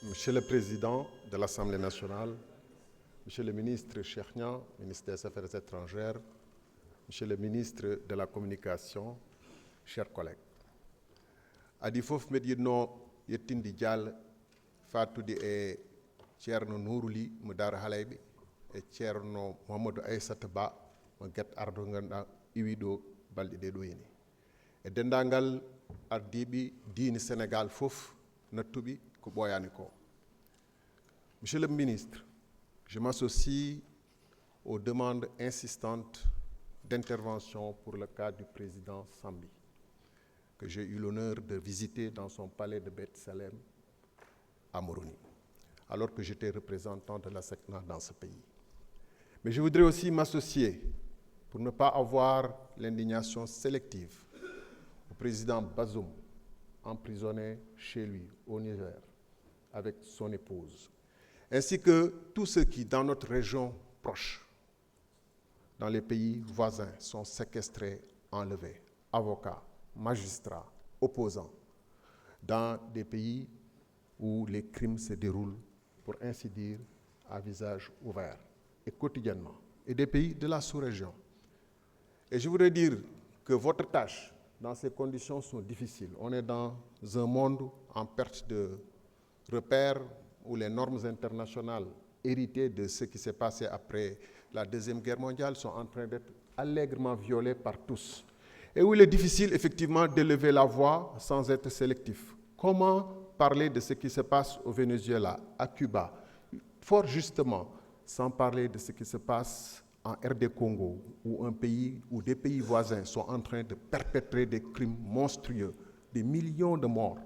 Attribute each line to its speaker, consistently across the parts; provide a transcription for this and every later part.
Speaker 1: Monsieur le Président de l'Assemblée nationale, Monsieur le ministre Cheikh Niang, ministre des Affaires étrangères, Monsieur le ministre de la Communication, chers collègues. Adi fof medino yettindi dial fatude e Ceerno Nourouli mo Daara Halayɓe e Ceerno Mouhamadou Aissata Ba mo Guet Ardo ganduɗa iwi ɗo balɗe ɗe ɗo heni e dendagal ardiɓe diine Sénégal fof nattuɓe ko ɓooyani ko. Monsieur le ministre, je m'associe aux demandes insistantes d'intervention pour le cas du président Sambi, que j'ai eu l'honneur de visiter dans son palais de Beth Salem à Moroni, alors que j'étais représentant de la SECNA dans ce pays. Mais je voudrais aussi m'associer, pour ne pas avoir l'indignation sélective, au président Bazoum, emprisonné chez lui, au Niger, avec son épouse, ainsi que tous ceux qui, dans notre région proche, dans les pays voisins, sont séquestrés, enlevés, avocats, magistrats, opposants, dans des pays où les crimes se déroulent, pour ainsi dire, à visage ouvert, et quotidiennement, et des pays de la sous-région. Et je voudrais dire que votre tâche, dans ces conditions, sont difficiles. On est dans un monde en perte de repères, où les normes internationales héritées de ce qui s'est passé après la Deuxième Guerre mondiale sont en train d'être allègrement violées par tous. Et où il est difficile, effectivement, d'élever la voix sans être sélectif. Comment parler de ce qui se passe au Venezuela, à Cuba, fort justement, sans parler de ce qui se passe en RD Congo, où un pays, où des pays voisins sont en train de perpétrer des crimes monstrueux, des millions de morts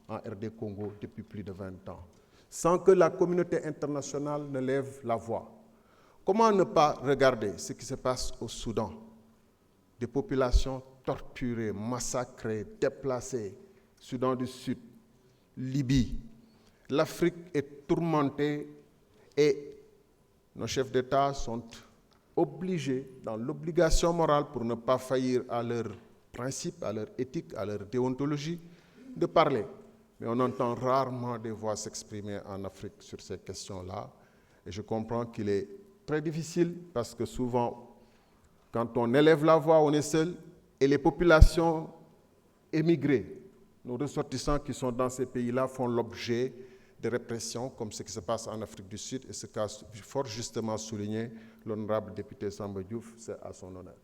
Speaker 1: en RD Congo depuis plus de 20 ans, sans que la communauté internationale ne lève la voix. Comment ne pas regarder ce qui se passe au Soudan? Des populations torturées, massacrées, déplacées, Soudan du Sud, Libye. L'Afrique est tourmentée et nos chefs d'État sont obligés, dans l'obligation morale pour ne pas faillir à leurs principes, à leur éthique, à leur déontologie, de parler. Mais on entend rarement des voix s'exprimer en Afrique sur ces questions-là. Et je comprends qu'il est très difficile parce que souvent, quand on élève la voix, on est seul. Et les populations émigrées, nos ressortissants qui sont dans ces pays-là, font l'objet de répression, comme ce qui se passe en Afrique du Sud. Et ce qu'a fort justement souligné l'honorable député Samba Diouf, c'est à son honneur.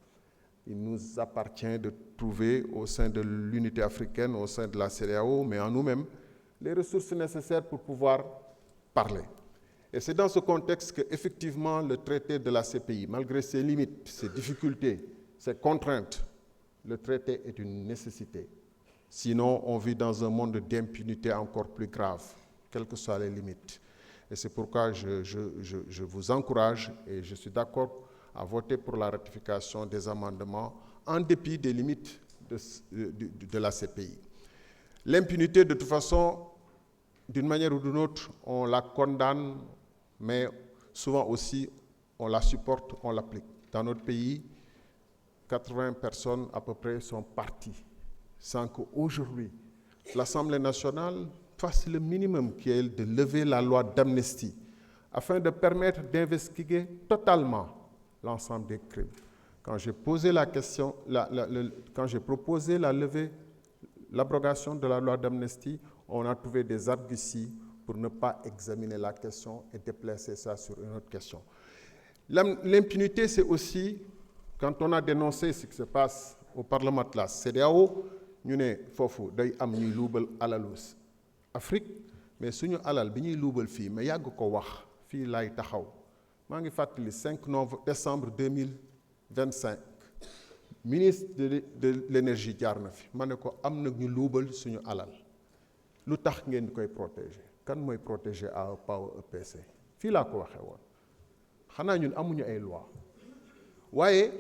Speaker 1: Il nous appartient de trouver au sein de l'unité africaine, au sein de la CEDEAO, mais en nous-mêmes, les ressources nécessaires pour pouvoir parler. Et c'est dans ce contexte qu'effectivement le traité de la CPI, malgré ses limites, ses difficultés, ses contraintes, le traité est une nécessité. Sinon, on vit dans un monde d'impunité encore plus grave, quelles que soient les limites. Et c'est pourquoi je vous encourage et je suis d'accord à voter pour la ratification des amendements en dépit des limites de la CPI. L'impunité, de toute façon, d'une manière ou d'une autre, on la condamne, mais souvent aussi, on la supporte, on l'applique. Dans notre pays, 80 personnes à peu près sont parties, sans qu'aujourd'hui, l'Assemblée nationale fasse le minimum qui est de lever la loi d'amnistie, afin de permettre d'investiguer totalement l'ensemble des crimes. Quand j'ai posé la question, quand j'ai proposé l'abrogation de la loi d'amnistie, on a trouvé des arguties pour ne pas examiner la question et déplacer ça sur une autre question. L'impunité, c'est aussi, quand on a dénoncé ce qui se passe au Parlement de la CEDEAO, ñu ne foofu day am ñuy luubal alalu Afrique, mais suñu alal bi ñuy luubal fii mais yàgg ko wax fii laay taxaw. maa ngi fàttali 5 décembre 2025 ministre de l'énergie jaar na fi ma ne ko am na ñu luubal suñu alal lu tax ngeen di koy protéger kan mooy protéger à Power EPC fii laa ko waxee woon xanaa ñun amuñu ay loi waaye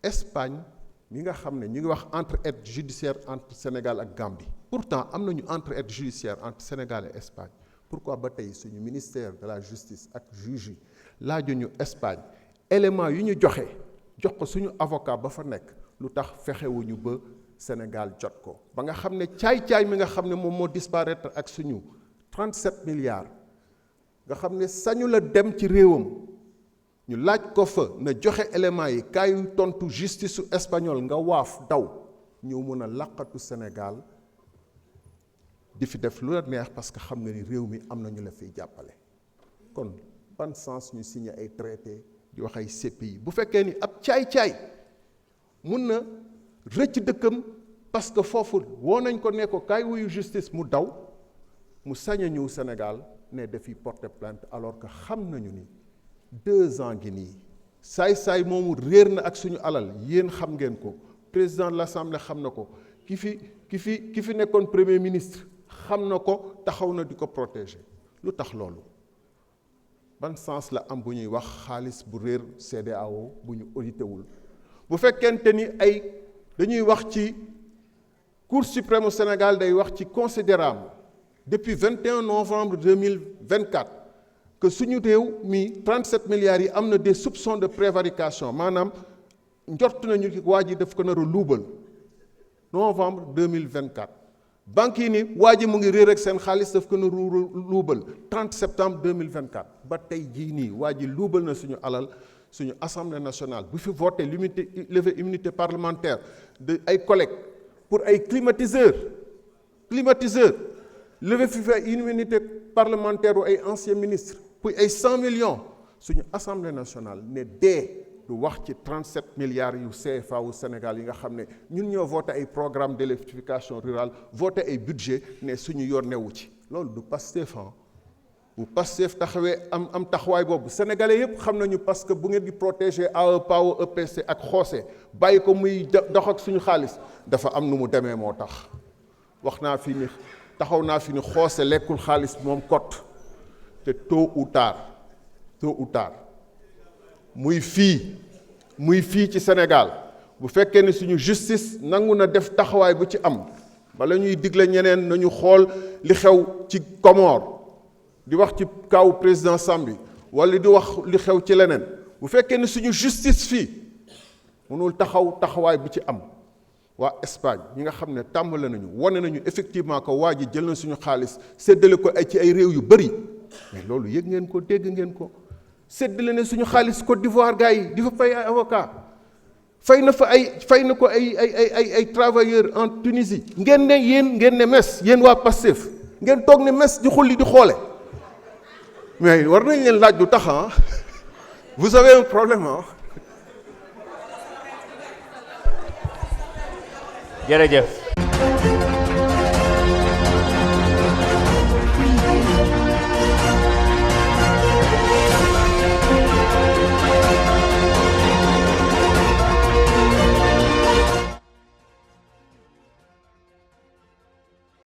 Speaker 1: Espagne mi nga xam ne ñu ngi wax entraide judiciaire entre Sénégal ak Gambie pourtant am nañu entraide judiciaire entre Sénégal et Espagne pourquoi ba tey suñu ministère de la justice ak juge yi laajuñu Espagne élément yu ñu joxe jox ko suñu avocat ba fa nekk lu tax fexewuñu ba Sénégal jot ko ba nga xam ne caay-caay mi nga xam ne moom moo disparaître ak suñu 37 milliards nga xam ne sañu la dem ci réewam ñu laaj ko fa na joxe éléments yi kaayu tontu justice su espagnol nga waaf daw ñëw mën a laqatu Sénégal di fi def lu la neex parce que xam nga ni réew mi am na ñu la fiy jàppale. kon ban sens ñu signé ay traité di wax ay CPI bu fekkee ni ab caay-caay mun na rëcc dëkkam parce que foofu woo nañ ko ne ko kaay wuyu justice mu daw mu sañ a ñëw Sénégal ne dafiy porter plainte alors que xam nañu ni 2 ans ngi nii saay-saay moomu réer na ak suñu alal yéen xam ngeen ko président de l'Assemblée xam na ko ki fi nekkoon premier ministre xam na ko taxaw na di ko protéger lu tax loolu ban sens la am bu ñuy wax xaalis bu réer CEDEAO bu ñu audité wul bu fekkente ni dañuy wax ci Cour suprême au Sénégal day wax ci considérable depuis 21 novembre 2024 que suñu réew mi 37 milliards yi am na des soupçons de prévarication maanaam njort nañu ki waa ji daf ko nar a luubal novembre 2024 banque yi ni waa ji mu ngi réer ak seen xaalis daf ko nar a luubal 30 septembre 2024 ba tey jii nii waa ji luubal na suñu alal suñu assemblée nationale bu fi voté lever immunité parlementaire de ay collègues pour ay climatiseurs lever fi ay immunité parlementaire ou ay anciens ministres pour ay 100 millions suñu assemblée nationale ne dee du wax ci 37 milliards yu CFA wu Sénégal yi nga xam ne ñun ñoo voté ay programme d'électrification rurale voté ay budget ne suñu yoon newu ci loolu du Pastef bu Pastef taxawee am taxawaay boobu sénégalais yëpp xam nañu parce que bu ngeen di protéger AEPAO EPC ak xoose bàyyi ko muy dox ak suñu xaalis dafa am nu mu demee moo tax wax naa fi ni taxaw naa fi ni xoose lekkul xaalis moom kot te tôt ou tard muy fii ci Sénégal bu fekkee ni suñu justice nangu na def taxawaay bu ci am bala ñuy digle ñeneen nañu xool li xew ci Comores di wax ci kaw président Sambi wala di wax li xew ci leneen bu fekkee ni suñu justice fii mënul taxawaay bu ci am waa Espagne ñi nga xam ne tàmbale nañu wane nañu effectivement que waa ji jël na suñu xaalis séddale ko ci ay réew yu bëri mais loolu yëg ngeen ko dégg ngeen ko séddale ne suñu xaalis Côte d'Ivoire gars yi di fa fay ay avocat fay na ko ay travailleurs en Tunisie ngeen ne mes yéen waa Pastef ngeen toog ne mes di xulli di xoole mais war nañ leen laaj du tax vous avez un problème
Speaker 2: jërëjëf